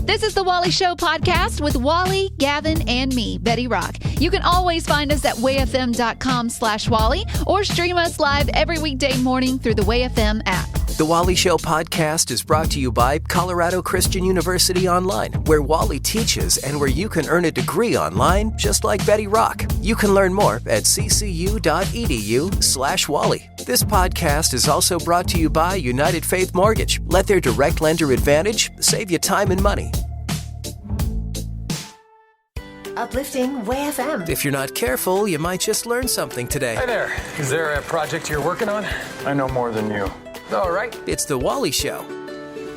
This is the Wally Show podcast with Wally, Gavin, and me, Betty Rock. You can always find us at wayfm.com/Wally or stream us live every weekday morning through the WayFM app. The Wally Show podcast is brought to you by Colorado Christian University Online, where Wally teaches and where you can earn a degree online just like Betty Rock. You can learn more at ccu.edu/Wally. This podcast is also brought to you by United Faith Mortgage. Let their direct lender advantage save you time and money. Uplifting WayFM. If you're not careful, you might just learn something today. Hi there. Is there a project you're working on? I know more than you. All right. It's the Wally Show.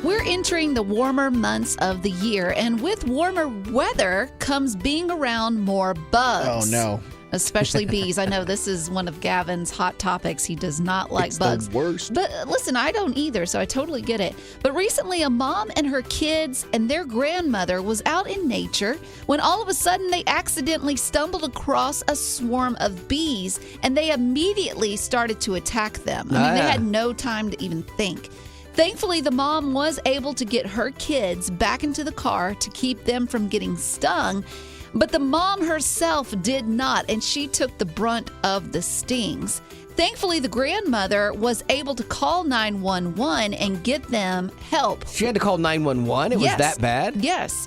We're entering the warmer months of the year, and with warmer weather comes being around more bugs. Oh, no. Especially bees. I know this is one of Gavin's hot topics. He does not like It's bugs. the worst. But listen, I don't either, so I totally get it. But recently, a mom and her kids and their grandmother was out in nature when all of a sudden they accidentally stumbled across a swarm of bees, and they immediately started to attack them. I mean, they had no time to even think. Thankfully, the mom was able to get her kids back into the car to keep them from getting stung. But the mom herself did not, and she took the brunt of the stings. Thankfully, the grandmother was able to call 911 and get them help. She had to call 911? It was that bad? Yes.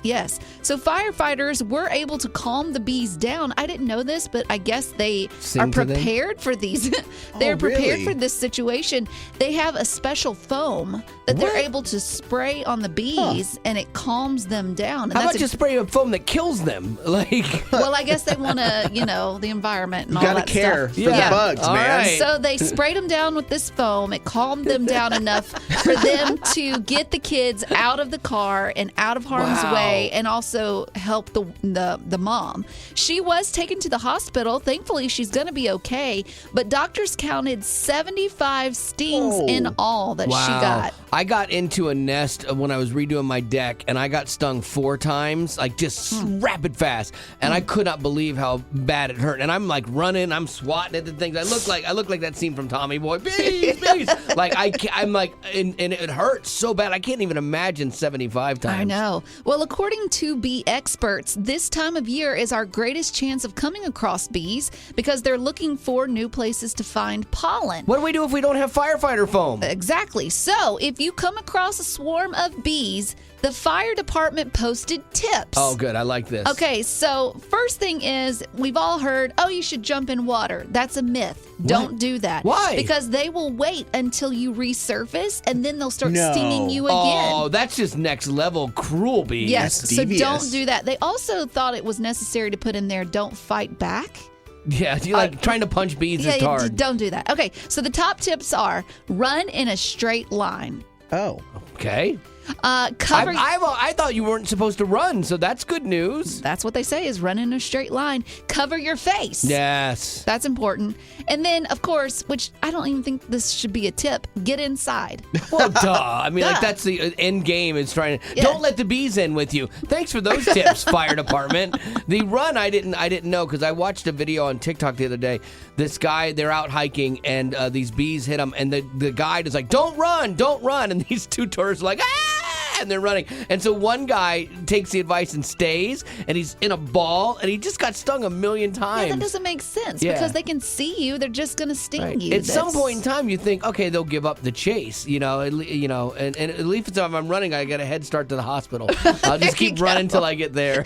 So firefighters were able to calm the bees down. I didn't know this, but I guess they are prepared for these. They're prepared for this situation. They have a special foam that they're able to spray on the bees, and it calms them down. And How about just spray a foam that kills them? Well, I guess they want to, the environment and all that stuff. You gotta care for the bugs, all man. Right. So they sprayed them down with this foam. It calmed them down enough for them to get the kids out of the car and out of harm's way, and also help the mom. She was taken to the hospital. Thankfully, she's going to be okay. But doctors counted 75 stings in all that she got. I got into a nest when I was redoing my deck, and I got stung 4 times, like just rapid fast, and I could not believe how bad it hurt. And I'm like running, I'm swatting at the things. I look like that scene from Tommy Boy. Bees. I'm like, and it hurts so bad. I can't even imagine 75 times. I know. Well, according to bee experts, this time of year is our greatest chance of coming across bees because they're looking for new places to find pollen. What do we do if we don't have firefighter foam? Exactly. So if you come across a swarm of bees, the fire department posted tips. Oh, good. I like this. Okay, so first thing is, we've all heard, you should jump in water. That's a myth. Don't do that. Why? Because they will wait until you resurface, and then they'll start stinging you again. Oh, that's just next level cruel bees. Yes, That's so devious. don't do that. They also thought it was necessary to put in there, don't fight back. Yeah, you trying to punch bees is hard. Don't do that. Okay, so the top tips are, run in a straight line. Oh. Okay. Cover. I thought you weren't supposed to run, so that's good news. That's what they say is run in a straight line. Cover your face. Yes. That's important. And then, of course, which I don't even think this should be a tip, get inside. Well, duh. I mean, like, that's the end game is trying to... Yeah. Don't let the bees in with you. Thanks for those tips, fire department. The run, I didn't know, because I watched a video on TikTok the other day. This guy, they're out hiking, and these bees hit him, and the guide is like, don't run. And these 2 tourists are like, and they're running. And so one guy takes the advice and stays, and he's in a ball, and he just got stung 1,000,000 times. Yeah, that doesn't make sense Yeah. because they can see you. They're just going to sting you. At some point in time, you think, okay, they'll give up the chase, and at least if I'm running, I get a head start to the hospital. I'll just keep running till I get there.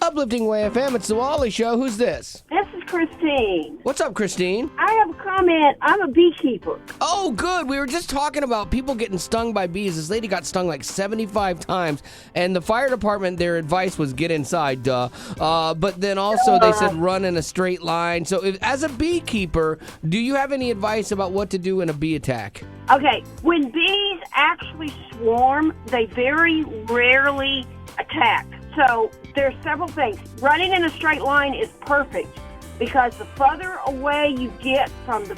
Uplifting WayFM, it's the Wally Show. Who's this? This is Christine. What's up, Christine? I have a comment. I'm a beekeeper. Oh, good. We were just talking about people getting stung by bees. This lady got stung like 75 times, and the fire department, their advice was get inside, duh. But then also they said run in a straight line. So as a beekeeper, do you have any advice about what to do in a bee attack? Okay, when bees actually swarm, they very rarely attack. So there's several things. Running in a straight line is perfect because the further away you get from the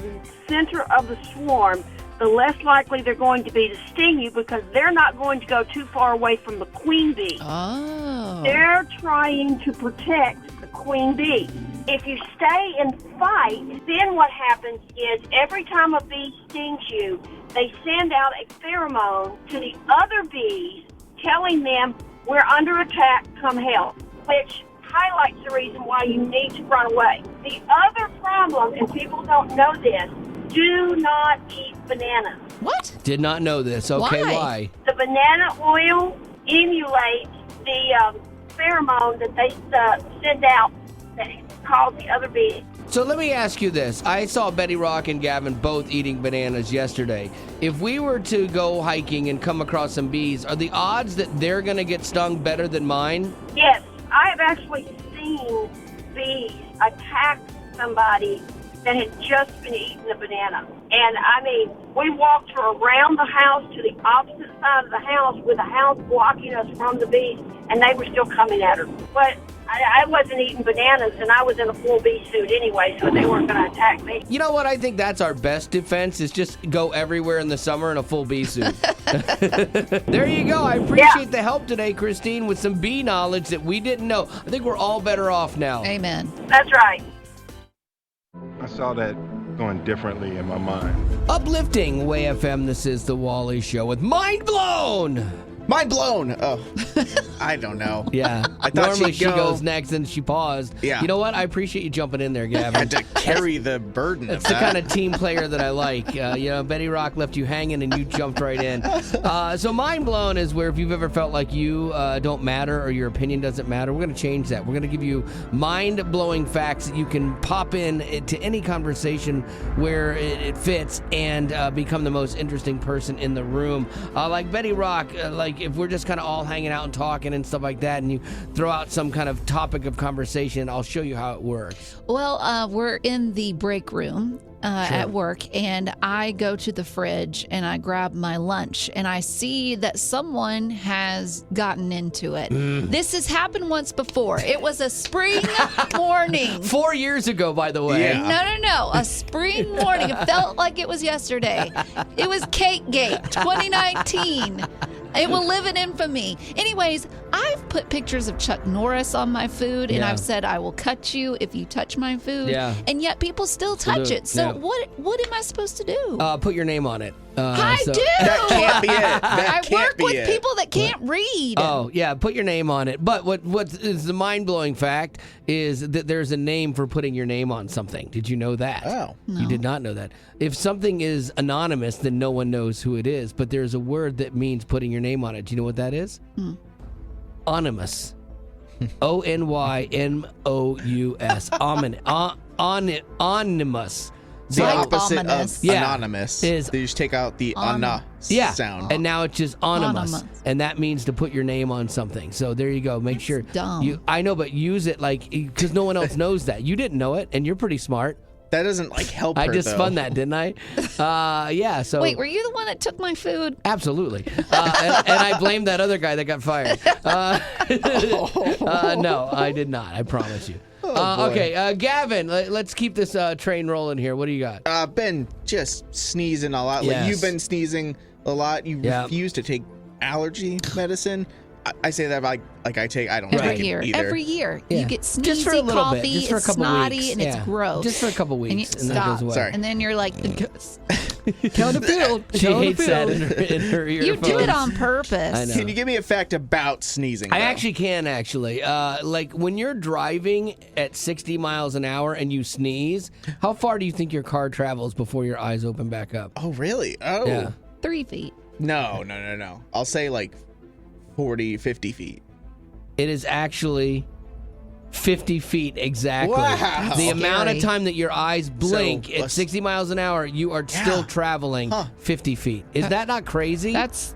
center of the swarm, the less likely they're going to be to sting you because they're not going to go too far away from the queen bee. Oh. They're trying to protect the queen bee. If you stay and fight, then what happens is every time a bee stings you, they send out a pheromone to the other bees telling them we're under attack, come hell, which highlights the reason why you need to run away. The other problem, and people don't know this, do not eat bananas. What? Did not know this. Okay, why? The banana oil emulates the pheromone that they send out that calls the other bees. So let me ask you this. I saw Betty Rock and Gavin both eating bananas yesterday. If we were to go hiking and come across some bees, are the odds that they're going to get stung better than mine? Yes, I have actually seen bees attack somebody that had just been eating a banana. And, I mean, we walked her around the house to the opposite side of the house with the house blocking us from the bees, and they were still coming at her. But I wasn't eating bananas, and I was in a full bee suit anyway, so they weren't going to attack me. You know what? I think that's our best defense is just go everywhere in the summer in a full bee suit. There you go. I appreciate the help today, Christine, with some bee knowledge that we didn't know. I think we're all better off now. Amen. That's right. I saw that going differently in my mind. Uplifting Way FM, this is The Wally Show with Mind Blown. Mind blown. Oh, I don't know. Yeah. I thought Normally she'd she go- goes next and she paused. Yeah. You know what? I appreciate you jumping in there, Gavin. I had to carry the burden That's of the that. kind of team player that I like. Betty Rock left you hanging and you jumped right in. So Mind Blown is where if you've ever felt like you don't matter or your opinion doesn't matter, we're going to change that. We're going to give you mind-blowing facts that you can pop in to any conversation where it fits and become the most interesting person in the room. Like Betty Rock, if we're just kind of all hanging out and talking and stuff like that and you throw out some kind of topic of conversation, I'll show you how it works. Well, we're in the break room at work, and I go to the fridge and I grab my lunch, and I see that someone has gotten into it. This has happened once before. It was a spring morning. 4 years ago, by the way. Yeah. No. A spring morning. It felt like it was yesterday. It was Cake Gate 2019. It will live in infamy. Anyways, I've put pictures of Chuck Norris on my food, and Yeah. I've said I will cut you if you touch my food. Yeah. And yet people still touch do. it. So Yeah. what am I supposed to do? Put your name on it. I do. That can't be it. That I can't work be with it. people that can't read. Oh, yeah, put your name on it. But what is the mind-blowing fact is that there's a name for putting your name on something. Did you know that? Oh. You did not know that. If something is anonymous, then no one knows who it is. But there's a word that means putting your name on it. Do you know what that is? Onymous. Onymous. Onymous. The Like opposite ominous. of Yeah. anonymous. Is- They just take out the ana Yeah, sound. and now it's just onymous, Onymous. and that means to put your name on something. So there you go. Make sure dumb. I know, but use it because no one else knows that. You didn't know it, and you're pretty smart. That doesn't help her, I just though. spun that, didn't I? Yeah. So Wait, were you the one that took my food? absolutely, and I blame that other guy that got fired. No, I did not. I promise you. Okay, Gavin, let's keep this train rolling here. What do you got? Been just sneezing a lot. Yes. You've been sneezing a lot. You Yeah. refuse to take allergy medicine. I say that I don't take Every it year. either. Every year. Yeah. You get sneezy Just for a little coffee, bit. Just for a it's couple snotty, weeks. and it's Yeah. gross. Just for a couple And you weeks, and that stop. goes away. Sorry. And then you're like, Counterfield. She hates that in her earphones. you do it on purpose. I know. Can you give me a fact about sneezing? I though? actually can, actually. Like when you're driving at 60 miles an hour and you sneeze, how far do you think your car travels before your eyes open back up? Oh, really? Oh. Yeah. 3 feet. No. I'll say 40, 50 feet. It is actually 50 feet exactly. Wow. The That's amount of scary. time that your eyes blink So, at let's- 60 miles an hour, you are still traveling 50 feet. Is that not crazy? That's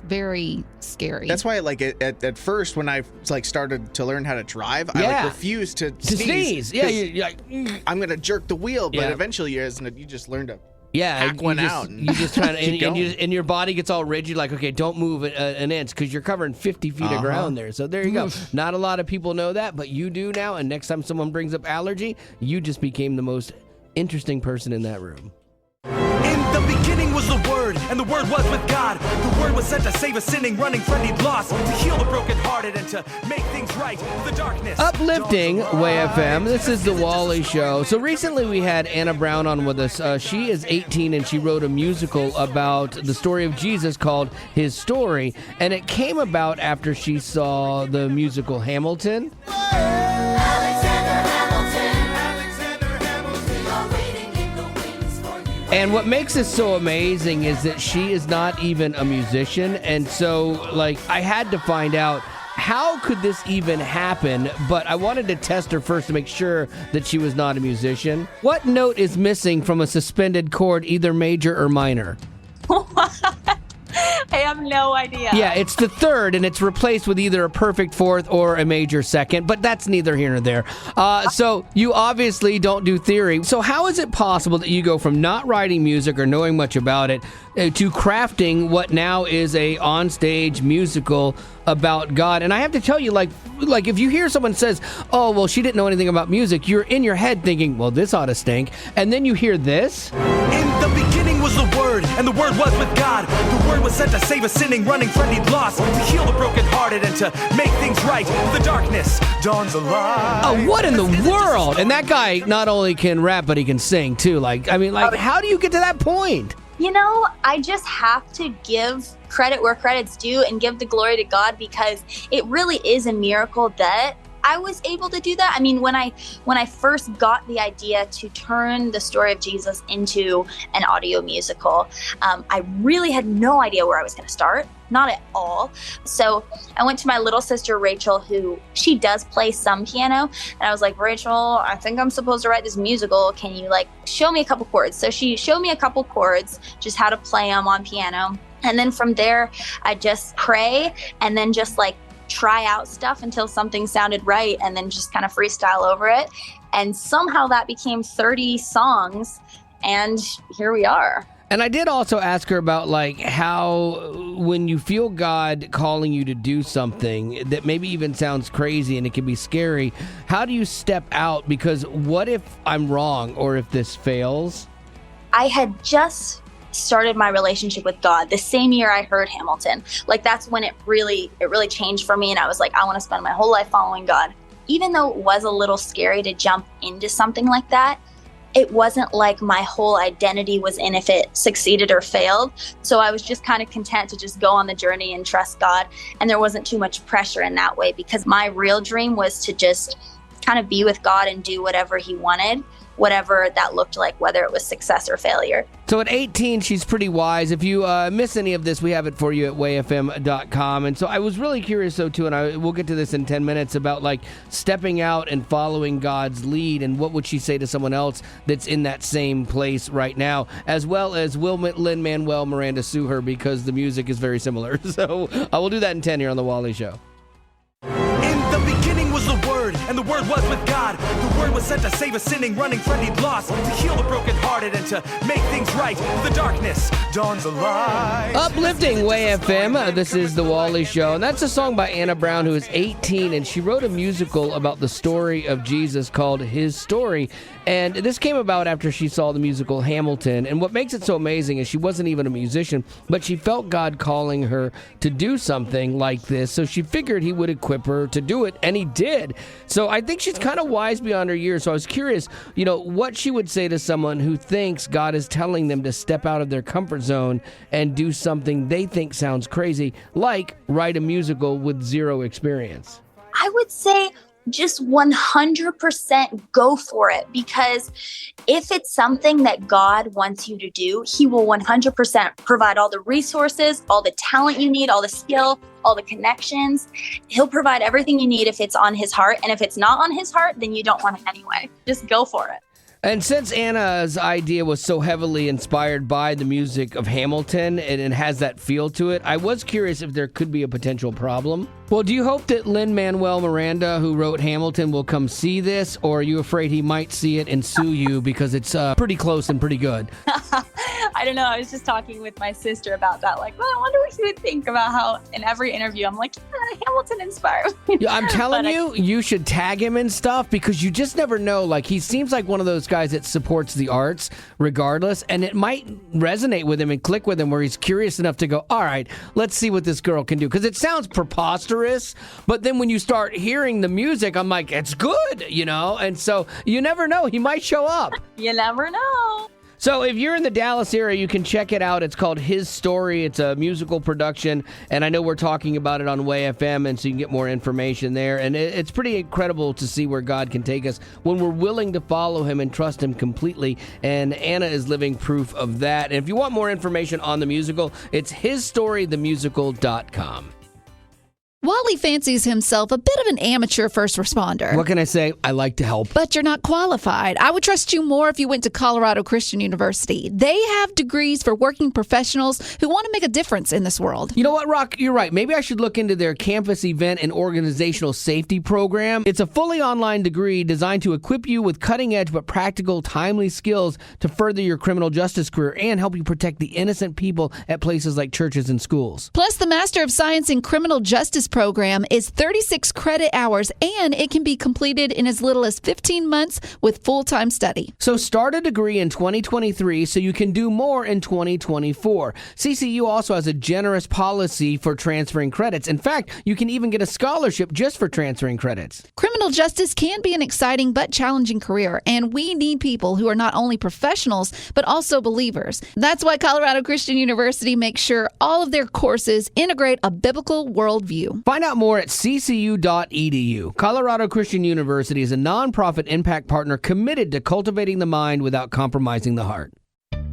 very scary. That's why, at first, when I started to learn how to drive, Yeah. I refused to to sneeze. Yeah, 'cause you're like, I'm gonna jerk the wheel, but Yeah. eventually, you just learn to. yeah, hack one out and You just try to, keep and your body gets all rigid. Like, okay, don't move an inch because you're covering 50 feet of ground there. So there you go. Not a lot of people know that, but you do now. And next time someone brings up allergy, you just became the most interesting person in that room. In the beginning was the Word, and the Word was with God. The Word was sent to save a sinning, running friend he'd lost, to heal the brokenhearted and to make things right. The darkness. Uplifting Way FM. This is the Wally Show. So recently we had Anna Brown on with us. She is 18 and she wrote a musical about the story of Jesus called His Story. And it came about after she saw the musical Hamilton. And what makes this so amazing is that she is not even a musician. And so, I had to find out, how could this even happen? But I wanted to test her first to make sure that she was not a musician. What note is missing from a suspended chord, either major or minor? I have no idea. Yeah, it's the third, and it's replaced with either a perfect fourth or a major second, but that's neither here nor there. So you obviously don't do theory. So how is it possible that you go from not writing music or knowing much about it to crafting what now is a onstage musical about God? And I have to tell you, like if you hear someone says, oh, well, she didn't know anything about music, you're in your head thinking, well, this ought to stink. And then you hear this. In the beginning was the Word, and the Word was with God. The Word was sent to save a sinning, running friend he'd lost, to heal the brokenhearted and to make things right. The darkness dawns alive. Oh, what in the world? And that guy not only can rap, but he can sing too. How do you get to that point? You know, I just have to give credit where credit's due and give the glory to God, because it really is a miracle that I was able to do that. I mean, when I first got the idea to turn the story of Jesus into an audio musical, I really had no idea where I was going to start. Not at all. So I went to my little sister, Rachel, who she does play some piano. And I was like, Rachel, I think I'm supposed to write this musical. Can you show me a couple chords? So she showed me a couple chords, just how to play them on piano. And then from there, I just pray and then just try out stuff until something sounded right, and then just kind of freestyle over it. And somehow that became 30 songs, and here we are. And I did also ask her about how when you feel God calling you to do something that maybe even sounds crazy and it can be scary, how do you step out? Because what if I'm wrong, or if this fails? I had just started my relationship with God the same year I heard Hamilton. That's when it really changed for me, and I was like, I want to spend my whole life following God. Even though it was a little scary to jump into something like that, it wasn't like my whole identity was in if it succeeded or failed. So I was just kind of content to just go on the journey and trust God, and there wasn't too much pressure in that way, because my real dream was to just kind of be with God and do whatever He wanted, whatever that looked like, whether it was success or failure. So at 18, she's pretty wise. If you miss any of this, we have it for you at wayfm.com. And so I was really curious, though, too, and we'll get to this in 10 minutes, about stepping out and following God's lead, and what would she say to someone else that's in that same place right now, as well as will Lin-Manuel Miranda sue her because the music is very similar. So we'll do that in 10 here on The Wally Show. In the beginning was the Word, and the Word was with God. The Word was sent to save a sinning, running friend he'd lost, to heal the brokenhearted and to make things right. The darkness dawns alive. Uplifting Way FM. This is The Wally Show, and that's a song by Anna Brown, who is 18, and she wrote a musical about the story of Jesus called His Story. And this came about after she saw the musical Hamilton. And what makes it so amazing is she wasn't even a musician, but she felt God calling her to do something like this. So she figured He would equip her to do it, and He did. So I think she's kind of wise beyond her years. So I was curious, what she would say to someone who thinks God is telling them to step out of their comfort zone and do something they think sounds crazy, like write a musical with zero experience. I would say just 100% go for it, because if it's something that God wants you to do, He will 100% provide all the resources, all the talent you need, all the skill, all the connections. He'll provide everything you need if it's on His heart. And if it's not on His heart, then you don't want it anyway. Just go for it. And since Anna's idea was so heavily inspired by the music of Hamilton and it has that feel to it, I was curious if there could be a potential problem. Well, do you hope that Lin-Manuel Miranda, who wrote Hamilton, will come see this, or are you afraid he might see it and sue you because it's pretty close and pretty good? I don't know. I was just talking with my sister about that. Like, well, I wonder what she would think about how in every interview I'm like, yeah, Hamilton inspired me. Yeah, I'm telling you, you should tag him and stuff because you just never know. Like, he seems like one of those guys that supports the arts regardless, and it might resonate with him and click with him where he's curious enough to go, all right, let's see what this girl can do. Because it sounds preposterous, but then when you start hearing the music, I'm like, it's good, you know? And so you never know. He might show up. You never know. So if you're in the Dallas area, you can check it out. It's called His Story. It's a musical production, and I know we're talking about it on Way FM, and so you can get more information there. And it's pretty incredible to see where God can take us when we're willing to follow him and trust him completely, and Anna is living proof of that. And if you want more information on the musical, it's hisstorythemusical.com. Wally fancies himself a bit of an amateur first responder. What can I say? I like to help. But you're not qualified. I would trust you more if you went to Colorado Christian University. They have degrees for working professionals who want to make a difference in this world. You know what, Rock? You're right. Maybe I should look into their campus event and organizational safety program. It's a fully online degree designed to equip you with cutting-edge but practical, timely skills to further your criminal justice career and help you protect the innocent people at places like churches and schools. Plus, the Master of Science in Criminal Justice program is 36 credit hours, and it can be completed in as little as 15 months with full-time study. So start a degree in 2023 so you can do more in 2024. CCU also has a generous policy for transferring credits. In fact, you can even get a scholarship just for transferring credits. Criminal justice can be an exciting but challenging career, and we need people who are not only professionals but also believers. That's why Colorado Christian University makes sure all of their courses integrate a biblical worldview. Find out more at ccu.edu. Colorado Christian University is a nonprofit impact partner committed to cultivating the mind without compromising the heart.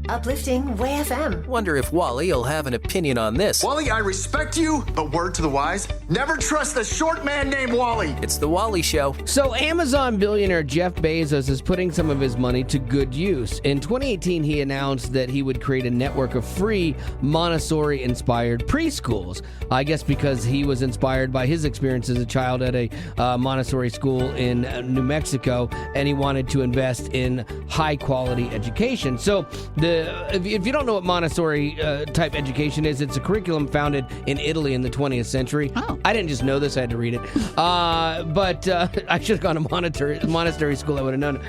Uplifting Way FM. Wonder if Wally will have an opinion on this. Wally, I respect you, but word to the wise, never trust a short man named Wally. It's the Wally Show. So Amazon billionaire Jeff Bezos is putting some of his money to good use. In 2018, he announced that he would create a network of free Montessori-inspired preschools. I guess because he was inspired by his experience as a child at a Montessori school in New Mexico, and he wanted to invest in high-quality education. So if you don't know what Montessori type education is, it's a curriculum founded in Italy in the 20th century. Oh. I didn't just know this, I had to read it. But I should have gone to monastery school, I would have known it.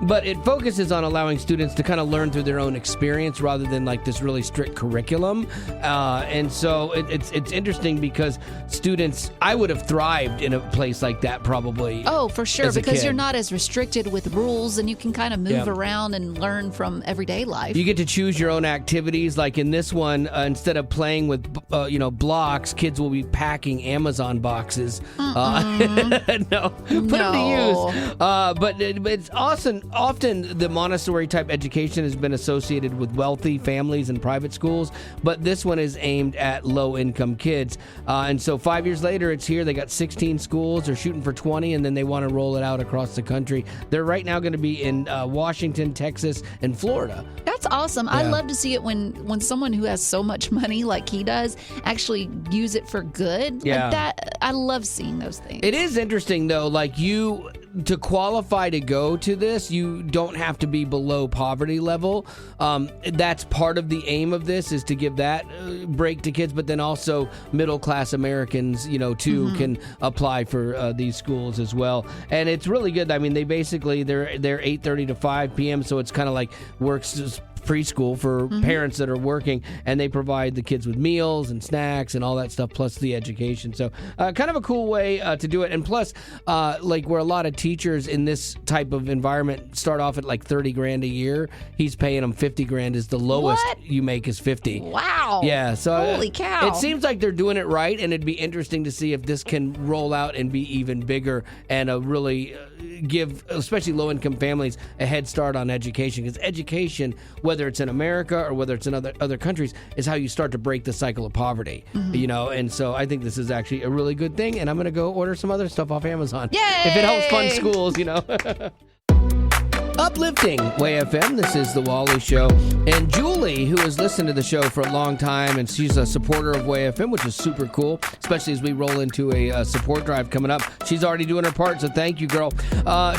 But it focuses on allowing students to kind of learn through their own experience rather than like this really strict curriculum. And so it's interesting because students, I would have thrived in a place like that probably. Oh, for sure, because kid. you're not as restricted with rules and you can kind of move around and learn from everyday life. You get to choose your own activities. Like in this one, instead of playing with blocks, kids will be packing Amazon boxes. No, put them to use. But it's awesome. Often the Montessori type education has been associated with wealthy families and private schools, but this one is aimed at low income kids. And so 5 years later, it's here. They got 16 schools. They're shooting for 20, and then they want to roll it out across the country. They're right now going to be in Washington, Texas, and Florida. That's awesome. I love to see it when someone who has so much money like he does actually use it for good. Yeah. Like that, I love seeing those things. It is interesting, though, like to qualify to go to this, you don't have to be below poverty level. That's part of the aim of this, is to give that break to kids, but then also middle-class Americans, too, can apply for these schools as well. And it's really good. I mean, they're 8:30 to 5 p.m., so it's kind of like works as preschool for parents that are working, and they provide the kids with meals and snacks and all that stuff, plus the education. So kind of a cool way to do it. And plus, like where a lot of teachers in this type of environment start off at like $30,000 a year, he's paying them $50,000 is the lowest you make is $50,000. Wow. Yeah. So holy cow. It seems like they're doing it right, and it'd be interesting to see if this can roll out and be even bigger and really give, especially low-income families, a head start on education. Because education, whether it's in America or whether it's in other countries, is how you start to break the cycle of poverty. And so I think this is actually a really good thing, and I'm going to go order some other stuff off Amazon. Yay! If it helps fund schools, Uplifting Way FM. This is the Wally Show. And Julie, who has listened to the show for a long time, and she's a supporter of Way FM, which is super cool, especially as we roll into a support drive coming up. She's already doing her part, so thank you, girl.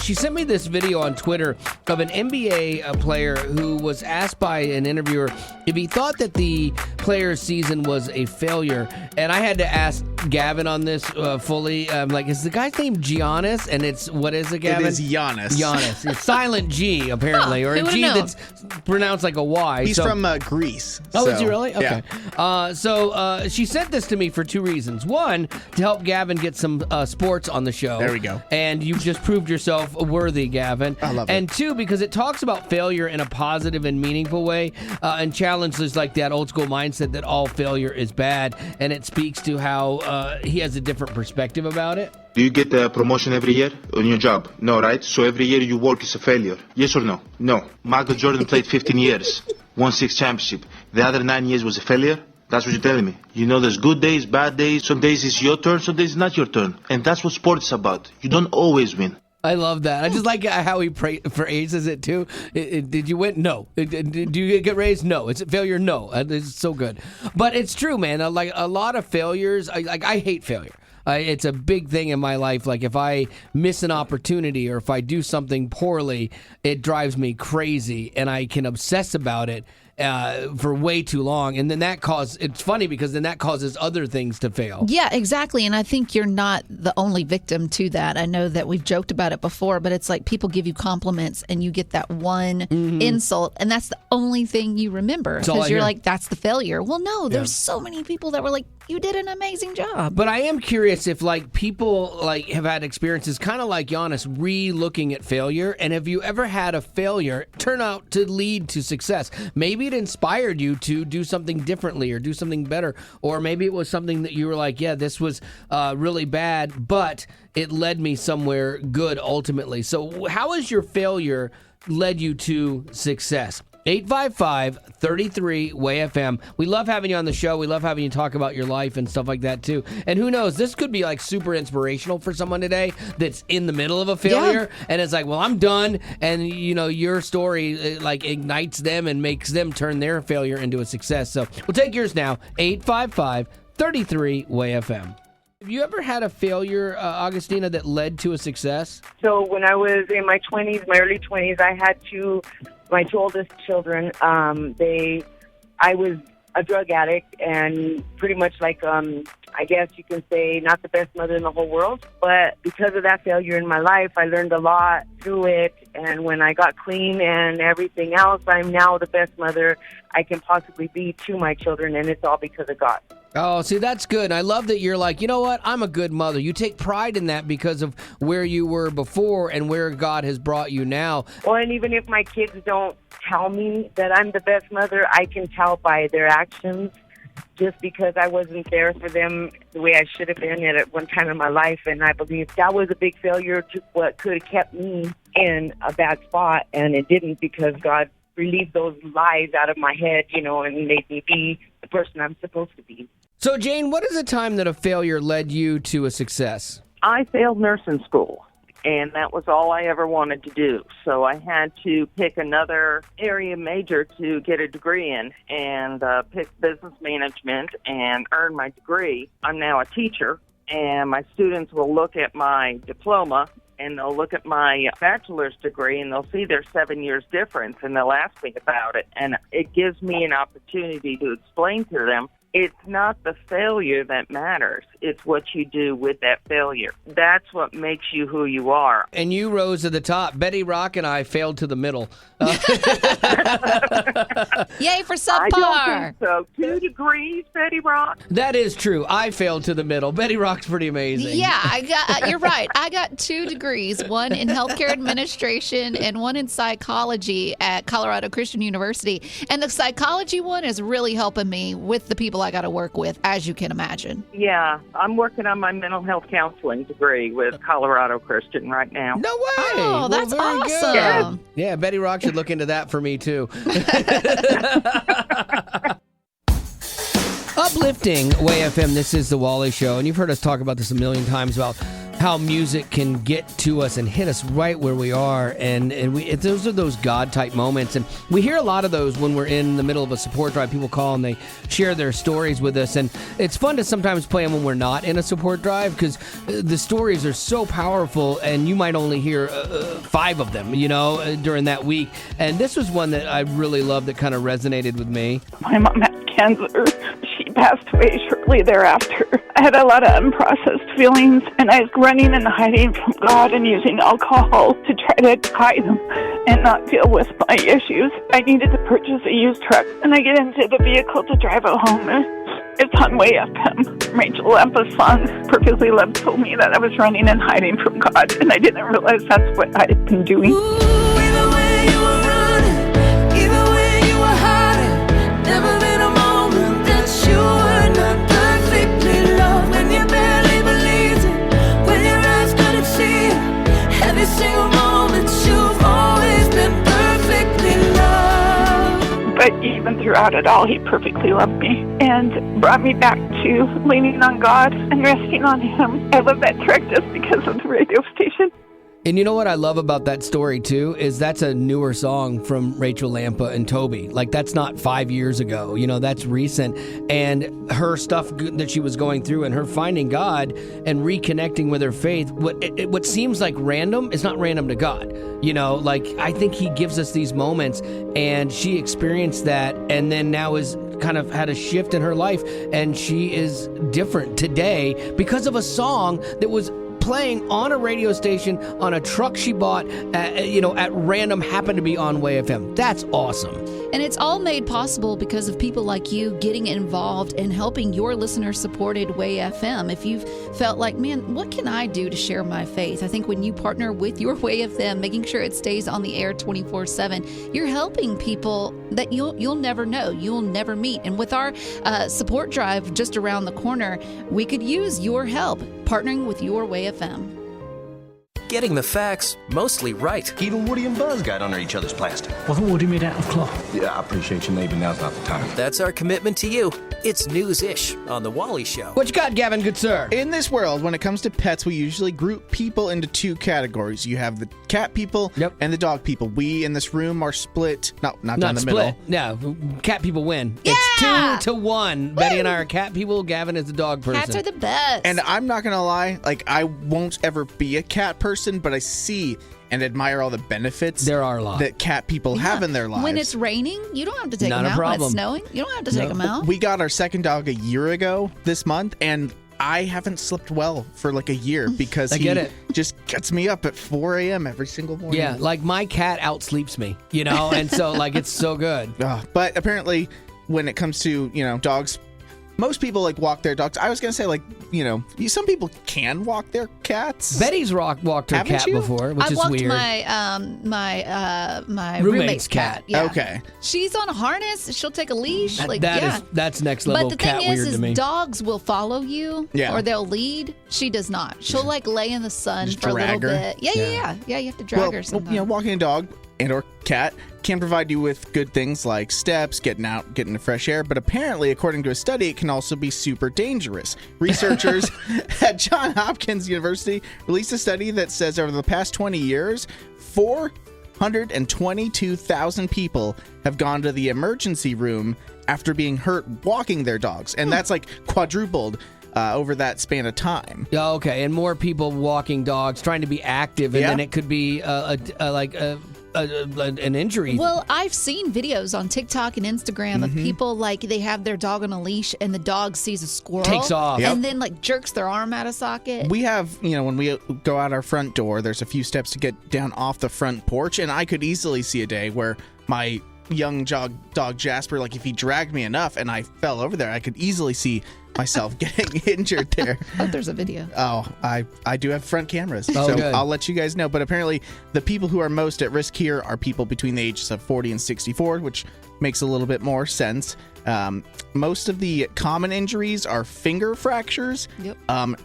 She sent me this video on Twitter of an NBA player who was asked by an interviewer if he thought that the player's season was a failure. And I had to ask Gavin on this fully. I'm like, is the guy's name Giannis? And it's, what is it, Gavin? It is Giannis. Giannis. It's silent G, apparently, or a G that's pronounced like a Y. He's from Greece. Oh, so, is he really? Okay. Yeah. So she sent this to me for two reasons. One, to help Gavin get some sports on the show. There we go. And you've just proved yourself worthy, Gavin. I love it. And two, because it talks about failure in a positive and meaningful way, and challenges like that old school mindset that all failure is bad. And it speaks to how he has a different perspective about it. Do you get a promotion every year on your job? No, right? So every year you work is a failure. Yes or no? No. Michael Jordan played 15 years, won 6 championships. The other 9 years was a failure? That's what you're telling me. You know, there's good days, bad days. Some days it's your turn, some days it's not your turn. And that's what sports is about. You don't always win. I love that. I just like how he phrases it, too. Did you win? No. Do you get raised? No. Is it failure? No. It's so good. But it's true, man. Like a lot of failures, I hate failure. It's a big thing in my life. Like if I miss an opportunity or if I do something poorly, it drives me crazy and I can obsess about it for way too long. And then it's funny because then that causes other things to fail. Yeah, exactly. And I think you're not the only victim to that. I know that we've joked about it before, but it's like people give you compliments and you get that one insult and that's the only thing you remember because you're like, that's the failure. Well, no, there's so many people that were like, you did an amazing job. But I am curious if like people like have had experiences kind of like Giannis re-looking at failure. And have you ever had a failure turn out to lead to success? Maybe it inspired you to do something differently or do something better. Or maybe it was something that you were like, yeah, this was really bad, but it led me somewhere good ultimately. So how has your failure led you to success? 855-33-WAY-FM. We love having you on the show. We love having you talk about your life and stuff like that, too. And who knows, this could be like super inspirational for someone today that's in the middle of a failure and it's like, well, I'm done. And, you know, your story like ignites them and makes them turn their failure into a success. So we'll take yours now. 855-33-WAY-FM. Have you ever had a failure, Augustina, that led to a success? So when I was in my 20s, my early 20s, I had my two oldest children. I was a drug addict and pretty much like, I guess you can say, not the best mother in the whole world. But because of that failure in my life, I learned a lot through it. And when I got clean and everything else, I'm now the best mother I can possibly be to my children. And it's all because of God. Oh, see, that's good. I love that you're like, you know what? I'm a good mother. You take pride in that because of where you were before and where God has brought you now. Well, and even if my kids don't tell me that I'm the best mother, I can tell by their actions just because I wasn't there for them the way I should have been at one time in my life. And I believe that was a big failure to what could have kept me in a bad spot. And it didn't because God relieved those lies out of my head, you know, and made me be the person I'm supposed to be. So, Jane, what is a time that a failure led you to a success? I failed nursing school, and that was all I ever wanted to do. So I had to pick another area major to get a degree in and pick business management and earn my degree. I'm now a teacher, and my students will look at my diploma and they'll look at my bachelor's degree and they'll see there's 7 years difference and they'll ask me about it. And it gives me an opportunity to explain to them it's not the failure that matters. It's what you do with that failure. That's what makes you who you are. And you rose to the top. Betty Rock and I failed to the middle. Yay for subpar. I don't think so. 2 degrees, Betty Rock? That is true. I failed to the middle. Betty Rock's pretty amazing. Yeah, you're right. I got 2 degrees, one in healthcare administration and one in psychology at Colorado Christian University. And the psychology one is really helping me with the people I got to work with, as you can imagine. Yeah, I'm working on my mental health counseling degree with Colorado Christian right now. No way! Oh, that's awesome. Yeah, Betty Rock should look into that for me, too. Uplifting Way FM, this is the Wally Show, and you've heard us talk about this a million times about how music can get to us and hit us right where we are, and those are those God-type moments, and we hear a lot of those when we're in the middle of a support drive. People call and they share their stories with us, and it's fun to sometimes play them when we're not in a support drive because the stories are so powerful, and you might only hear 5 of them, during that week. And this was one that I really loved that kind of resonated with me. My mom had cancer. She passed away shortly thereafter. I had a lot of unprocessed feelings, and I was running and hiding from God and using alcohol to try to hide them and not deal with my issues. I needed to purchase a used truck, and I get into the vehicle to drive it home. It's on Way FM. Rachel Lampa's song, Perfectly Loved, told me that I was running and hiding from God, and I didn't realize that's what I had been doing. But even throughout it all, he perfectly loved me and brought me back to leaning on God and resting on him. I love that track just because of the radio station. And you know what I love about that story, too, is that's a newer song from Rachel Lampa and Toby. Like, that's not 5 years ago. That's recent. And her stuff that she was going through and her finding God and reconnecting with her faith, what seems like random is not random to God. I think he gives us these moments, and she experienced that and then now is kind of had a shift in her life, and she is different today because of a song that was playing on a radio station on a truck she bought at random, happened to be on Way FM. That's awesome. And it's all made possible because of people like you getting involved and helping your listener-supported Way FM. If you've felt like, man, what can I do to share my faith? I think when you partner with your Way FM, making sure it stays on the air 24/7, you're helping people that you'll never know, you'll never meet. And with our support drive just around the corner, we could use your help partnering with your Way FM. Getting the facts mostly right. Even Woody and Buzz got under each other's plastic. Wasn't Woody made out of cloth? Yeah, I appreciate your neighbor. Now's not the time. That's our commitment to you. It's News-ish on The Wally Show. What you got, Gavin, good sir? In this world, when it comes to pets, we usually group people into 2 categories. You have the cat people and the dog people. We in this room are split. Not down the split. middle. No, cat people win. Yeah! It's 2-1. Woo! Betty and I are cat people. Gavin is the dog person. Cats are the best. And I'm not going to lie, I won't ever be a cat person, but I see and admire all the benefits there are a lot that cat people have in their lives. When it's raining, you don't have to take them out. When it's snowing, you don't have to take them out. We got our second dog a year ago this month, and I haven't slept well for like a year because he just gets me up at 4 a.m. every single morning. Yeah, like my cat outsleeps me, and so it's so good. But apparently when it comes to, dogs, most people walk their dogs. I was going to say some people can walk their cats. Betty's walked her cat before, which is weird. I walked my roommate's cat. Yeah. Okay. She's on a harness. She'll take a leash. That's next level cat weird to me. But the thing is dogs will follow you or they'll lead. She does not. She'll lay in the sun for a little bit. Yeah. You have to drag her sometimes. Walking a dog and or cat can provide you with good things like steps, getting out, getting the fresh air, but apparently, according to a study, it can also be super dangerous. Researchers at Johns Hopkins University released a study that says over the past 20 years, 422,000 people have gone to the emergency room after being hurt walking their dogs, and that's quadrupled over that span of time. Oh, okay, and more people walking dogs, trying to be active, and then it could be an injury. Well, I've seen videos on TikTok and Instagram of people they have their dog on a leash and the dog sees a squirrel, takes off, and then jerks their arm out of socket. We have, when we go out our front door, there's a few steps to get down off the front porch, and I could easily see a day where my young dog Jasper, if he dragged me enough and I fell over there, I could easily see myself getting injured there. Oh, there's a video. Oh, I do have front cameras, so good. I'll let you guys know. But apparently, the people who are most at risk here are people between the ages of 40 and 64, which makes a little bit more sense. Most of the common injuries are finger fractures,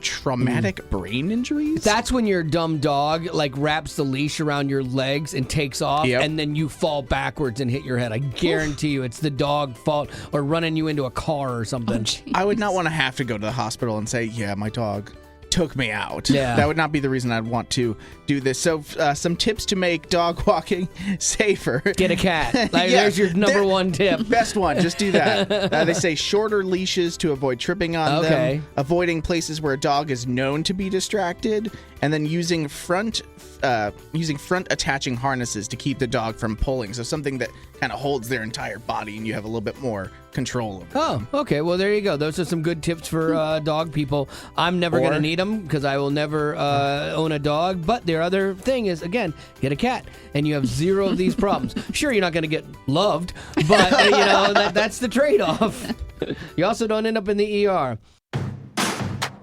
traumatic brain injuries. That's when your dumb dog wraps the leash around your legs and takes off, and then you fall backwards and hit your head. I guarantee you it's the dog fault or running you into a car or something. I would not want to have to go to the hospital and say, yeah, my dog took me out. Yeah. That would not be the reason I'd want to do this. So some tips to make dog walking safer. Get a cat. There's your number one tip. Best one. Just do that. They say shorter leashes to avoid tripping on them. Avoiding places where a dog is known to be distracted. And then using front attaching harnesses to keep the dog from pulling. So something that kind of holds their entire body and you have a little bit more control over them. Oh, okay. Well, there you go. Those are some good tips for dog people. I'm never going to need them because I will never own a dog. But their other thing is, again, get a cat and you have zero of these problems. Sure, you're not going to get loved, but that's the trade-off. You also don't end up in the ER.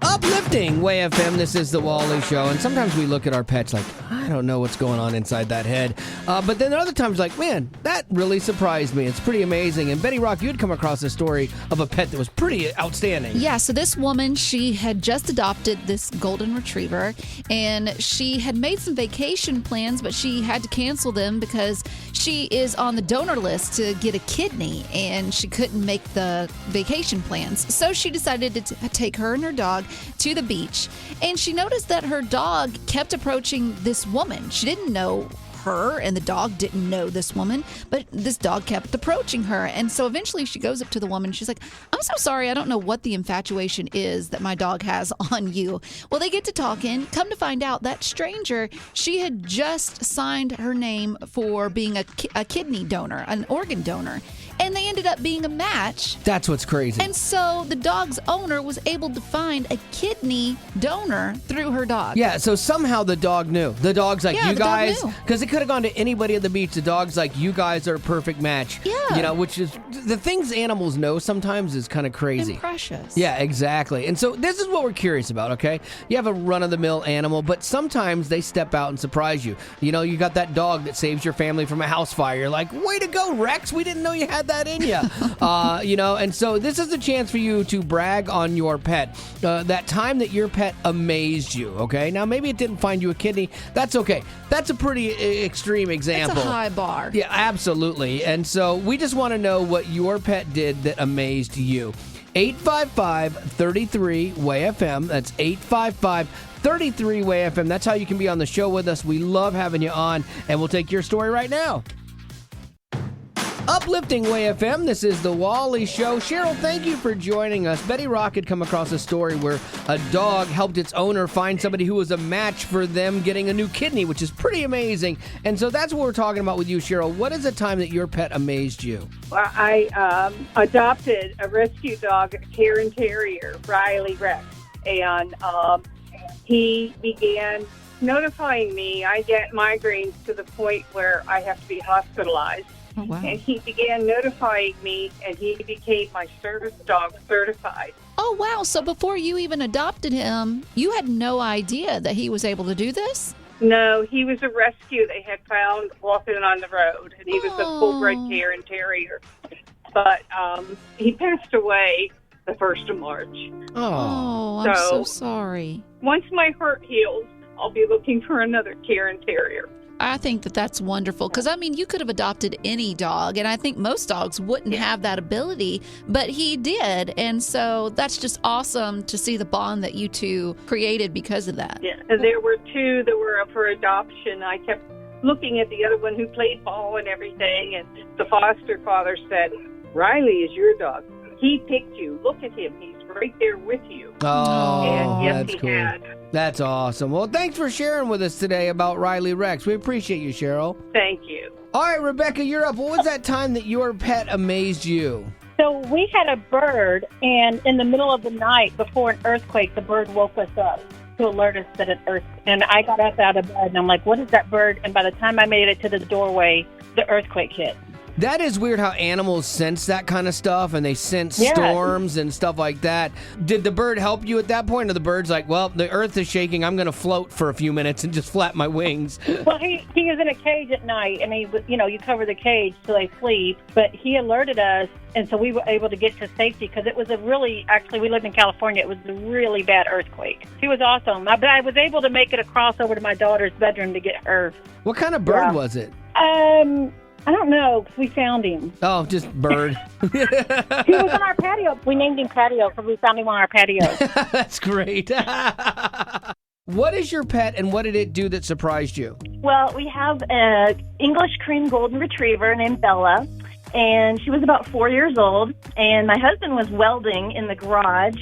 Uplifting Way FM, this is the Wally Show, and sometimes we look at our pets like, I don't know what's going on inside that head. But then other times like, man, that really surprised me. It's pretty amazing. And Betty Rock, you had come across a story of a pet that was pretty outstanding. Yeah, so this woman, she had just adopted this golden retriever, and she had made some vacation plans, but she had to cancel them because she is on the donor list to get a kidney, and she couldn't make the vacation plans. So she decided to take her and her dog to the beach, and she noticed that her dog kept approaching this woman. She didn't know her, and the dog didn't know this woman, but this dog kept approaching her. And so eventually she goes up to the woman. She's like, I'm so sorry. I don't know what the infatuation is that my dog has on you. Well, they get to talking. Come to find out, that stranger, she had just signed her name for being a kidney donor, an organ donor. And they ended up being a match. That's what's crazy. And so the dog's owner was able to find a kidney donor through her dog. Yeah, so somehow the dog knew. The dog's like, Yeah, you the dog guys, knew. because it could have gone to anybody at the beach. The dog's like, you guys are a perfect match. Yeah. Which is, the things animals know sometimes is kind of crazy. And precious. Yeah, exactly. And so this is what we're curious about, okay? You have a run-of-the-mill animal, but sometimes they step out and surprise you. You got that dog that saves your family from a house fire. You're like, way to go, Rex. We didn't know you had that in you. And so this is a chance for you to brag on your pet. That time that your pet amazed you, okay? Now, maybe it didn't find you a kidney. That's okay. That's a pretty extreme example. It's a high bar. Yeah, absolutely. And so we just want to know what your pet did that amazed you. 855-33-WAY-FM. That's 855-33-WAY-FM. That's how you can be on the show with us. We love having you on, and we'll take your story right now. Uplifting Way FM, this is the Wally Show. Cheryl, thank you for joining us. Betty Rock had come across a story where a dog helped its owner find somebody who was a match for them getting a new kidney, which is pretty amazing. And so that's what we're talking about with you, Cheryl. What is a time that your pet amazed you? Well, I adopted a rescue dog, a Karen Terrier, Riley Rex, and he began notifying me. I get migraines to the point where I have to be hospitalized. Oh, wow. And he began notifying me, and he became my service dog certified. Oh, wow. So before you even adopted him, you had no idea that he was able to do this? No, he was a rescue they had found walking on the road, and he was a full-bred Karen Terrier. But he passed away the 1st of March. Oh, I'm so sorry. Once my heart heals, I'll be looking for another Karen Terrier. I think that that's wonderful because, you could have adopted any dog, and I think most dogs wouldn't have that ability, but he did. And so that's just awesome to see the bond that you two created because of that. Yeah, and there were two that were up for adoption. I kept looking at the other one who played ball and everything, and the foster father said, Riley is your dog. He picked you. Look at him. He's right there with you. Oh, and yes, that's he cool. had. That's awesome. Well, thanks for sharing with us today about Riley Rex. We appreciate you, Cheryl. Thank you. All right, Rebecca, you're up. What was that time that your pet amazed you? So we had a bird, and in the middle of the night before an earthquake, the bird woke us up to alert us that an earth. And I got up out of bed, and I'm like, what is that bird? And by the time I made it to the doorway, the earthquake hit. That is weird how animals sense that kind of stuff, and they sense storms and stuff like that. Did the bird help you at that point, or the bird's like, well, the earth is shaking, I'm going to float for a few minutes and just flap my wings? Well, he was in a cage at night, and he was, you cover the cage so they sleep, but he alerted us, and so we were able to get to safety because it was actually, we lived in California, it was a really bad earthquake. He was awesome, but I was able to make it across over to my daughter's bedroom to get her. What kind of bird was it? I don't know, because we found him. Oh, just bird. He was on our patio. We named him Patio because we found him on our patio. That's great. What is your pet, and what did it do that surprised you? Well, we have an English cream golden retriever named Bella, and she was about 4 years old, and my husband was welding in the garage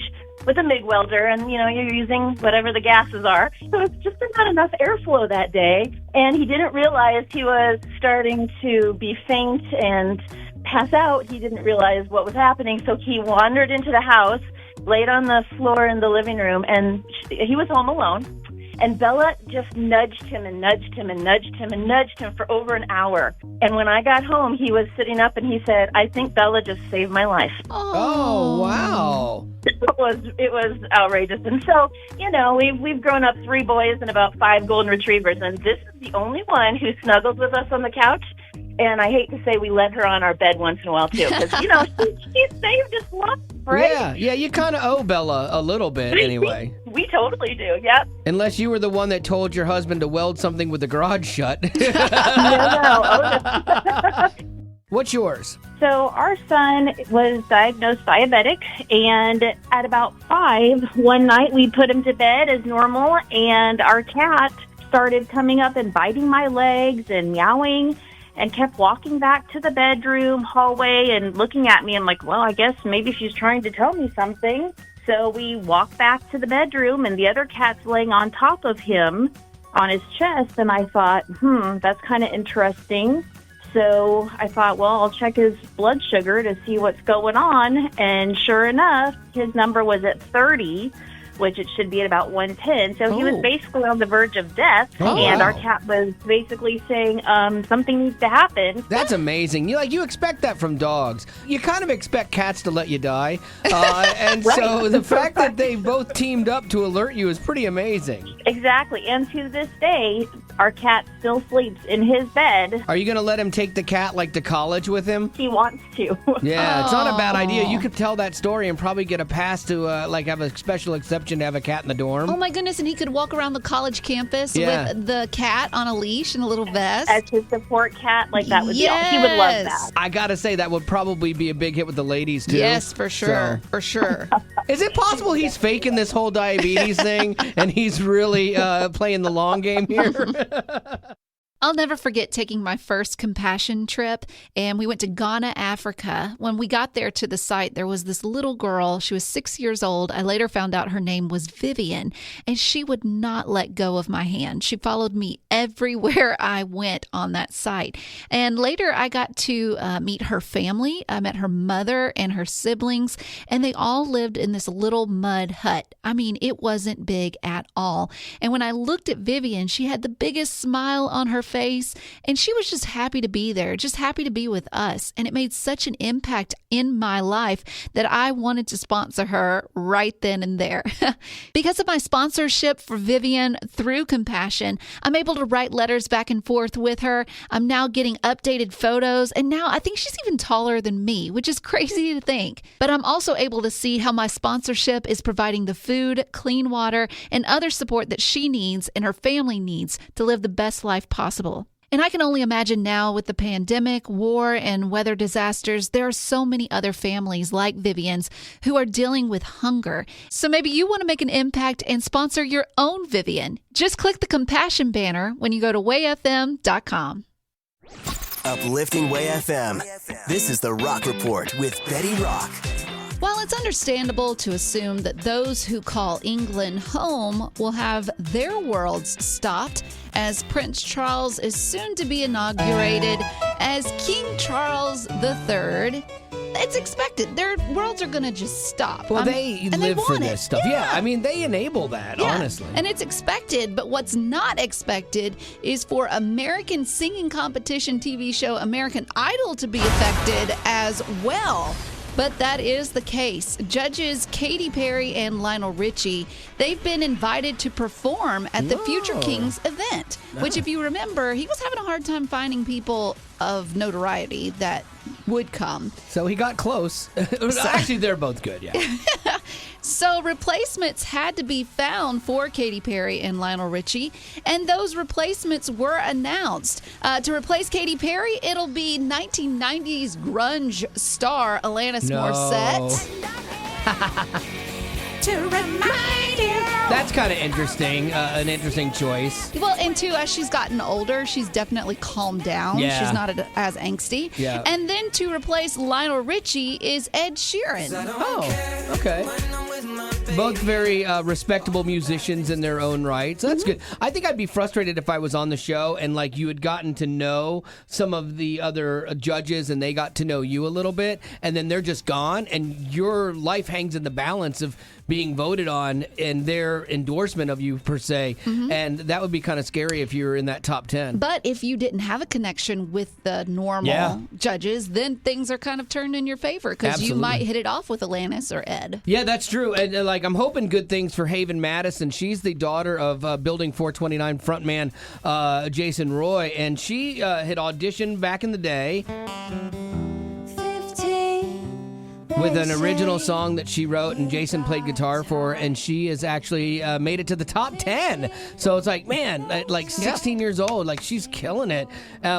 with a MIG welder, and, you know, you're using whatever the gases are. So it's just not enough airflow that day, and he didn't realize he was starting to be faint and pass out. He didn't realize what was happening, so he wandered into the house, laid on the floor in the living room, and he was home alone. And Bella just nudged him and nudged him and nudged him and nudged him for over an hour. And when I got home, he was sitting up and he said, "I think Bella just saved my life." Oh, wow. It was outrageous. And so, you know, we've grown up 3 boys and about 5 golden retrievers, and this is the only one who snuggles with us on the couch. And I hate to say we let her on our bed once in a while, too, because, you know, she saved his life, right? Yeah, you kind of owe Bella a little bit anyway. We totally do, yep. Unless you were the one that told your husband to weld something with the garage shut. No. What's yours? So our son was diagnosed diabetic, and at about 5, one night we put him to bed as normal, and our cat started coming up and biting my legs and meowing, and kept walking back to the bedroom hallway and looking at me. I'm like, well, I guess maybe she's trying to tell me something. So we walk back to the bedroom, and the other cat's laying on top of him on his chest. And I thought, that's kind of interesting. So I thought, well, I'll check his blood sugar to see what's going on. And sure enough, his number was at 30, which it should be at about 110. So he was basically on the verge of death, and our cat was basically saying something needs to happen. That's amazing. You expect that from dogs. You kind of expect cats to let you die. And so the fact that they both teamed up to alert you is pretty amazing. Exactly. And to this day, our cat still sleeps in his bed. Are you going to let him take the cat to college with him? He wants to. Yeah, it's not a bad idea. You could tell that story and probably get a pass to have a special exception to have a cat in the dorm. Oh my goodness, and he could walk around the college campus with the cat on a leash and a little vest. As his support cat, that would be, he would love that. I gotta say, that would probably be a big hit with the ladies, too. Yes, for sure. For sure. Is it possible he's faking this whole diabetes thing and he's really playing the long game here? I'll never forget taking my first compassion trip, and we went to Ghana, Africa. When we got there to the site, there was this little girl. She was 6 years old. I later found out her name was Vivian, and she would not let go of my hand. She followed me everywhere I went on that site. And later I got to meet her family. I met her mother and her siblings, and they all lived in this little mud hut. I mean, it wasn't big at all. And when I looked at Vivian, she had the biggest smile on her face, and she was just happy to be there, just happy to be with us. And it made such an impact in my life that I wanted to sponsor her right then and there. Because of my sponsorship for Vivian through Compassion, I'm able to write letters back and forth with her. I'm now getting updated photos, and now I think she's even taller than me, which is crazy to think. But I'm also able to see how my sponsorship is providing the food, clean water, and other support that she needs and her family needs to live the best life possible. And I can only imagine now with the pandemic, war, and weather disasters, there are so many other families like Vivian's who are dealing with hunger. So maybe you want to make an impact and sponsor your own Vivian. Just click the Compassion banner when you go to wayfm.com. Uplifting Way FM. This is the Rock Report with Betty Rock. While it's understandable to assume that those who call England home will have their worlds stopped, as Prince Charles is soon to be inaugurated as King Charles III, it's expected. Their worlds are going to just stop. Well, they live for this stuff. Yeah, I mean, they enable that, honestly. And it's expected, but what's not expected is for American singing competition TV show American Idol to be affected as well. But that is the case. Judges Katy Perry and Lionel Richie, they've been invited to perform at the Future Kings event, which, if you remember, he was having a hard time finding people of notoriety that would come. So he got close. Actually, they're both good, yeah. So replacements had to be found for Katy Perry and Lionel Richie, and those replacements were announced. To replace Katy Perry, it'll be 1990s grunge star Alanis Morissette. To remind you. That's kind of interesting, an interesting choice. Well, and too, as she's gotten older, she's definitely calmed down. Yeah. She's not as angsty. Yeah. And then to replace Lionel Richie is Ed Sheeran. Oh, okay. Both very respectable musicians in their own right. So that's good. I think I'd be frustrated if I was on the show and like you had gotten to know some of the other judges and they got to know you a little bit and then they're just gone and your life hangs in the balance of being voted on and their endorsement of you per se. And that would be kind of scary if you were in that top 10. But if you didn't have a connection with the normal judges, then things are kind of turned in your favor because you might hit it off with Alanis or Ed. Yeah, that's true. And like I'm hoping good things for Haven Madison. She's the daughter of Building 429 frontman Jason Roy, and she had auditioned back in the day with an original song that she wrote and Jason played guitar for, and she has actually made it to the top 10. So it's like, man, like 16 years old, like she's killing it.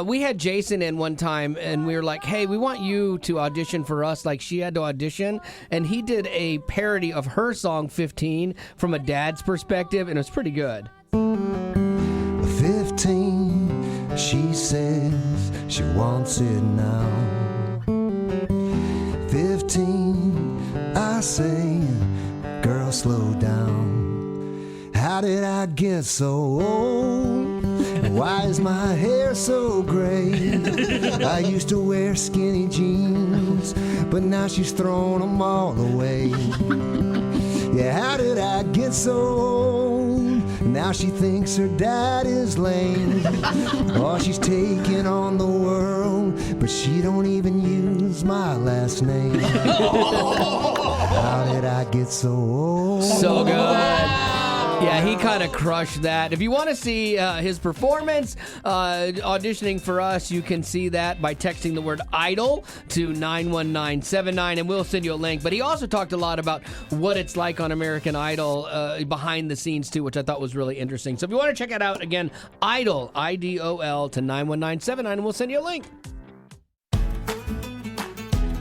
We had Jason in one time and we were like, hey, we want you to audition for us. Like she had to audition, and he did a parody of her song 15 from a dad's perspective, and it was pretty good. 15, she says she wants it now. 15, I say, girl, slow down. How did I get so old? Why is my hair so gray? I used to wear skinny jeans, but now she's thrown them all away. Yeah, how did I get so old? Now she thinks her dad is lame. Oh, she's taking on the world, but she don't even use my last name. How did I get so old? So good. Yeah, he kind of crushed that. If you want to see his performance auditioning for us, you can see that by texting the word IDOL to 91979, and we'll send you a link. But he also talked a lot about what it's like on American Idol behind the scenes, too, which I thought was really interesting. So if you want to check it out, again, IDOL, IDOL, to 91979, and we'll send you a link.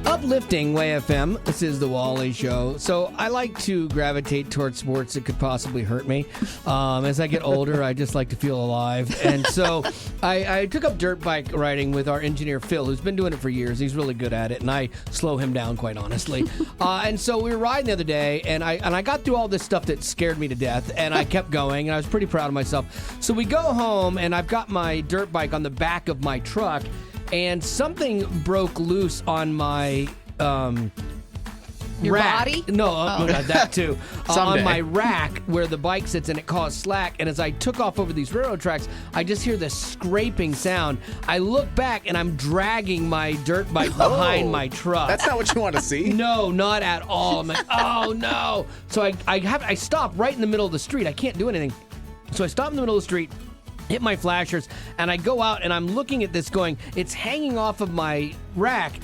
Uplifting Way FM. This is the Wally Show. So I like to gravitate towards sports that could possibly hurt me. As I get older, I just like to feel alive. And so I took up dirt bike riding with our engineer, Phil, who's been doing it for years. He's really good at it, and I slow him down, quite honestly. And so we were riding the other day, and I got through all this stuff that scared me to death, and I kept going, and I was pretty proud of myself. So we go home, and I've got my dirt bike on the back of my truck, and something broke loose on my Your rack. body? No, that too. On my rack where the bike sits, and it caused slack. And as I took off over these railroad tracks, I just hear this scraping sound. I look back, and I'm dragging my dirt bike behind my truck. That's not what you want to see. No, not at all. I'm like, oh no. So I stop right in the middle of the street. I can't do anything. So I stop in the middle of the street, hit my flashers, and I go out, and I'm looking at this going, it's hanging off of my rack,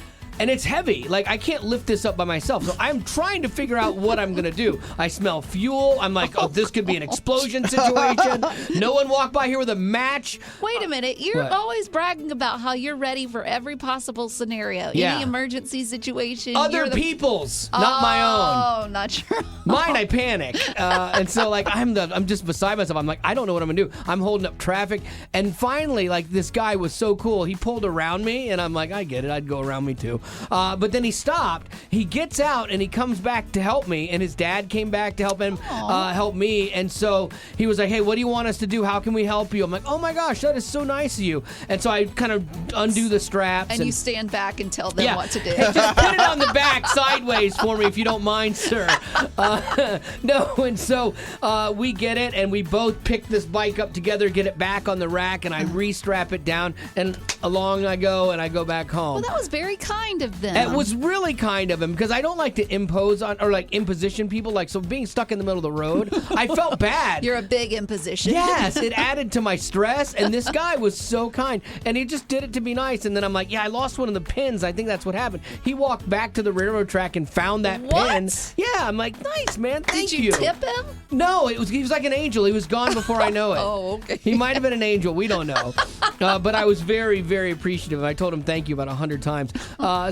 and it's heavy. Like, I can't lift this up by myself. So I'm trying to figure out what I'm going to do. I smell fuel. I'm like, oh, this could be an explosion situation. No one walked by here with a match. Wait a minute. You're always bragging about how you're ready for every possible scenario. Yeah. Any emergency situation. Other people's, not my own. Oh, not your Mine, I panic. And so, like, I'm just beside myself. I'm like, I don't know what I'm going to do. I'm holding up traffic. And finally, like, this guy was so cool. He pulled around me, and I'm like, I get it. I'd go around me, too. But then he stopped. He gets out, and he comes back to help me. And his dad came back to help him, help me. And so he was like, hey, what do you want us to do? How can we help you? I'm like, oh, my gosh, that is so nice of you. And so I kind of undo the straps. And you stand back and tell them what to do. Hey, just put it on the back sideways for me if you don't mind, sir. No, and so we get it, and we both pick this bike up together, get it back on the rack, and I re-strap it down, and along I go, and I go back home. Well, that was very kind kind of them. It was really kind of him because I don't like to impose on or like imposition people. Like, so being stuck in the middle of the road, I felt bad. You're a big imposition. Yes, it added to my stress. And this guy was so kind. And he just did it to be nice. And then I'm like, yeah, I lost one of the pins. I think that's what happened. He walked back to the railroad track and found that pin. Yeah, I'm like, nice, man. Thank you. Did you tip him? No, he was like an angel. He was gone before I know it. Oh, okay. He might have been an angel. We don't know. But I was very, very appreciative. I told him thank you about 100 times.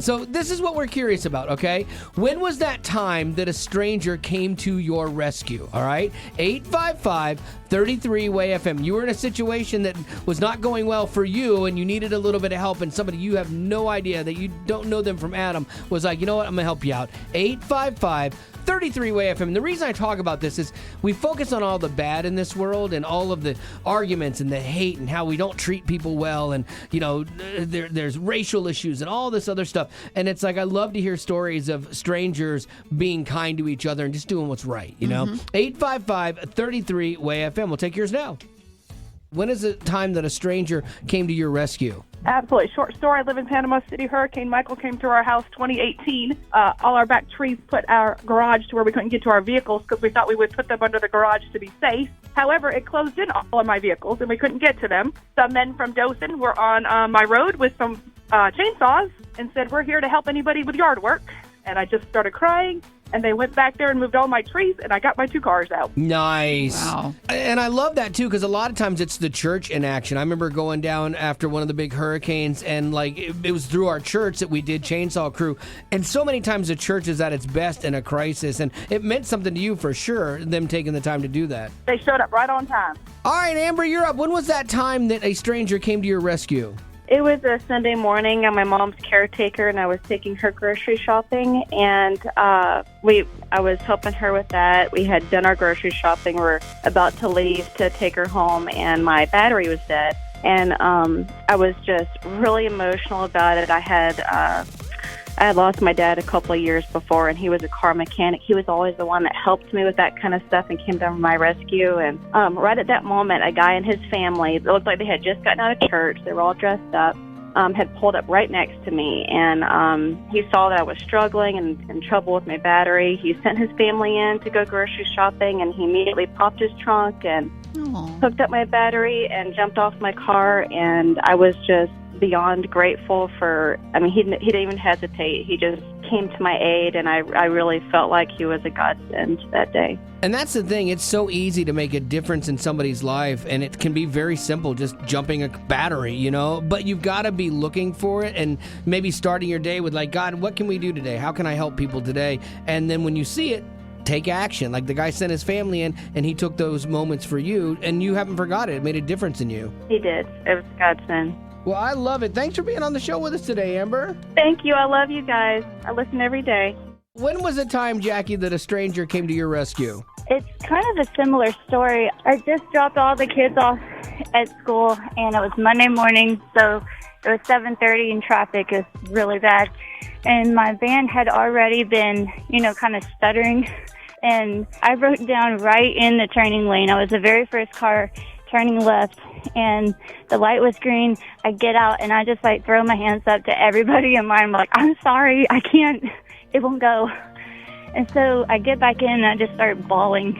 So this is what we're curious about, okay? When was that time that a stranger came to your rescue, all right? 855-33-WAY-FM. You were in a situation that was not going well for you and you needed a little bit of help, and somebody you have no idea that you don't know them from Adam was like, you know what, I'm going to help you out. 855-33-WAY-FM. And the reason I talk about this is we focus on all the bad in this world and all of the arguments and the hate and how we don't treat people well, and there's racial issues and all this other stuff. And it's like I love to hear stories of strangers being kind to each other and just doing what's right, you know? 855-33-WAY-FM. We'll take yours now. When is the time that a stranger came to your rescue? Absolutely. Short story. I live in Panama City. Hurricane Michael came through our house 2018. All our back trees put our garage to where we couldn't get to our vehicles because we thought we would put them under the garage to be safe. However, it closed in all of my vehicles and we couldn't get to them. Some men from Dothan were on my road with some chainsaws and said, "We're here to help anybody with yard work." And I just started crying. And they went back there and moved all my trees, and I got my 2 cars out. Nice. Wow. And I love that, too, because a lot of times it's the church in action. I remember going down after one of the big hurricanes, and like it was through our church that we did Chainsaw Crew. And so many times the church is at its best in a crisis, and it meant something to you for sure, them taking the time to do that. They showed up right on time. All right, Amber, you're up. When was that time that a stranger came to your rescue? It was a Sunday morning. I'm my mom's caretaker, and I was taking her grocery shopping, and I was helping her with that. We had done our grocery shopping. We're about to leave to take her home, and my battery was dead. And I was just really emotional about it. I had lost my dad a couple of years before, and he was a car mechanic. He was always the one that helped me with that kind of stuff and came down to my rescue. And right at that moment, a guy and his family, it looked like they had just gotten out of church. They were all dressed up, had pulled up right next to me. And he saw that I was struggling and in trouble with my battery. He sent his family in to go grocery shopping, and he immediately popped his trunk and hooked up my battery and jumped off my car. And I was just beyond grateful for, he didn't even hesitate. He just came to my aid, and I really felt like he was a godsend that day. And that's the thing. It's so easy to make a difference in somebody's life, and it can be very simple, just jumping a battery, you know? But you've got to be looking for it and maybe starting your day with, like, God, what can we do today? How can I help people today? And then when you see it, take action. Like the guy sent his family in, and he took those moments for you, and you haven't forgot it. It made a difference in you. He did. It was a godsend. Well, I love it. Thanks for being on the show with us today, Amber. Thank you. I love you guys. I listen every day. When was the time, Jackie, that a stranger came to your rescue? It's kind of a similar story. I just dropped all the kids off at school, and it was Monday morning, so it was 7:30 and traffic is really bad. And my van had already been, kind of stuttering, and I broke down right in the turning lane. I was the very first car turning left, and the light was green. I get out, and I just throw my hands up to everybody in line. I'm like, I'm sorry, I can't, it won't go. And so I get back in, and I just start bawling.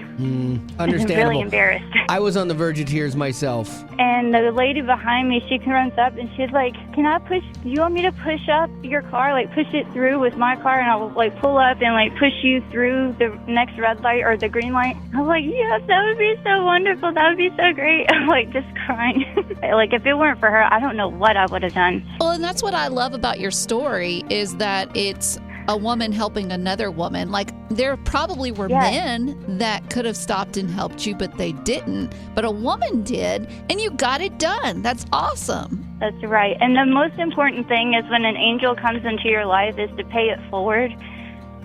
Understandable. I'm really embarrassed. I was on the verge of tears myself. And the lady behind me, she runs up, and she's like, do you want me to push up your car, push it through with my car, and I'll, pull up and, push you through the next red light or the green light? I was like, yes, that would be so wonderful. That would be so great. I'm, just crying. If it weren't for her, I don't know what I would have done. Well, and that's what I love about your story is that it's a woman helping another woman. There probably were men that could have stopped and helped you, but they didn't. But a woman did, and you got it done. That's awesome. That's right. And the most important thing is when an angel comes into your life is to pay it forward.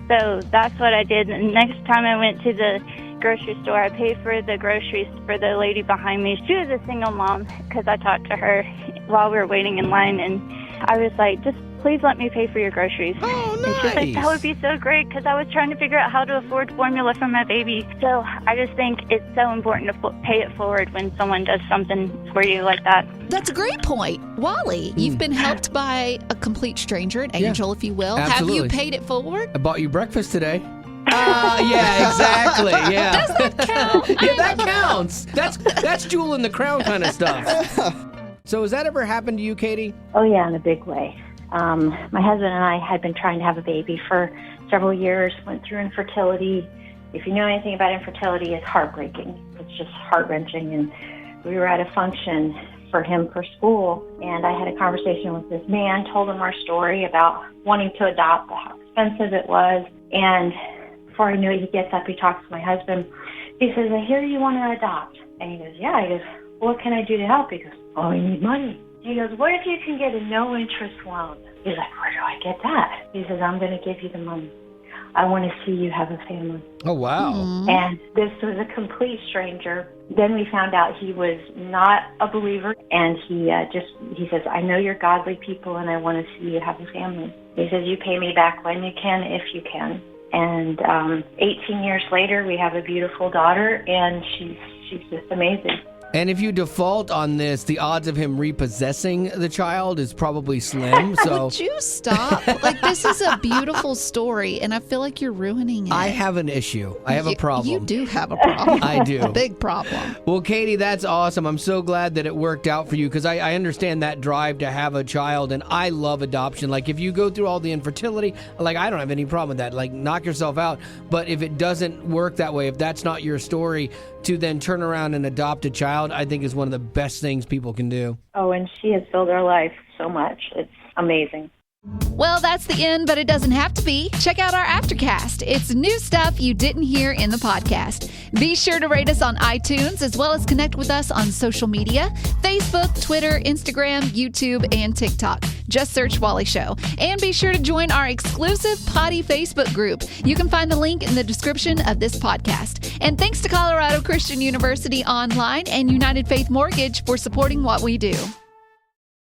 So that's what I did. The next time I went to the grocery store, I paid for the groceries for the lady behind me. She was a single mom because I talked to her while we were waiting in line, and I was like, just please let me pay for your groceries. Oh, nice. And she's like, that would be so great because I was trying to figure out how to afford formula for my baby. So I just think it's so important to pay it forward when someone does something for you like that. That's a great point. Wally, you've been helped by a complete stranger, an angel, if you will. Absolutely. Have you paid it forward? I bought you breakfast today. Yeah, exactly. Yeah. Does that count? Yeah, that counts. That's jewel in the crown kind of stuff. So has that ever happened to you, Katy? Oh, yeah, in a big way. My husband and I had been trying to have a baby for several years, went through infertility. If you know anything about infertility, it's heartbreaking. It's just heart-wrenching. And we were at a function for him for school, and I had a conversation with this man, told him our story about wanting to adopt, how expensive it was. And before I knew it, he gets up, he talks to my husband. He says, I hear you want to adopt. And he goes, yeah. He goes, what can I do to help? He goes, oh, I need money. He goes, what if you can get a no-interest loan? He's like, where do I get that? He says, I'm going to give you the money. I want to see you have a family. Oh, wow. And this was a complete stranger. Then we found out he was not a believer, and he says, I know you're godly people, and I want to see you have a family. He says, you pay me back when you can, if you can. And 18 years later, we have a beautiful daughter, and she's just amazing. And if you default on this, the odds of him repossessing the child is probably slim. So Would you stop? Like, this is a beautiful story, and I feel like you're ruining it. I have an issue. I have a problem. You do have a problem. I do. A big problem. Well, Katy, that's awesome. I'm so glad that it worked out for you because I understand that drive to have a child, and I love adoption. Like, if you go through all the infertility, like, I don't have any problem with that. Like, knock yourself out. But if it doesn't work that way, if that's not your story, to then turn around and adopt a child, I think is one of the best things people can do. Oh, and she has filled our life so much. It's amazing. Well, that's the end, but it doesn't have to be. Check out our Aftercast. It's new stuff you didn't hear in the podcast. Be sure to rate us on iTunes, as well as connect with us on social media, Facebook, Twitter, Instagram, YouTube, and TikTok. Just search Wally Show. And be sure to join our exclusive Potty Facebook group. You can find the link in the description of this podcast. And thanks to Colorado Christian University Online and United Faith Mortgage for supporting what we do.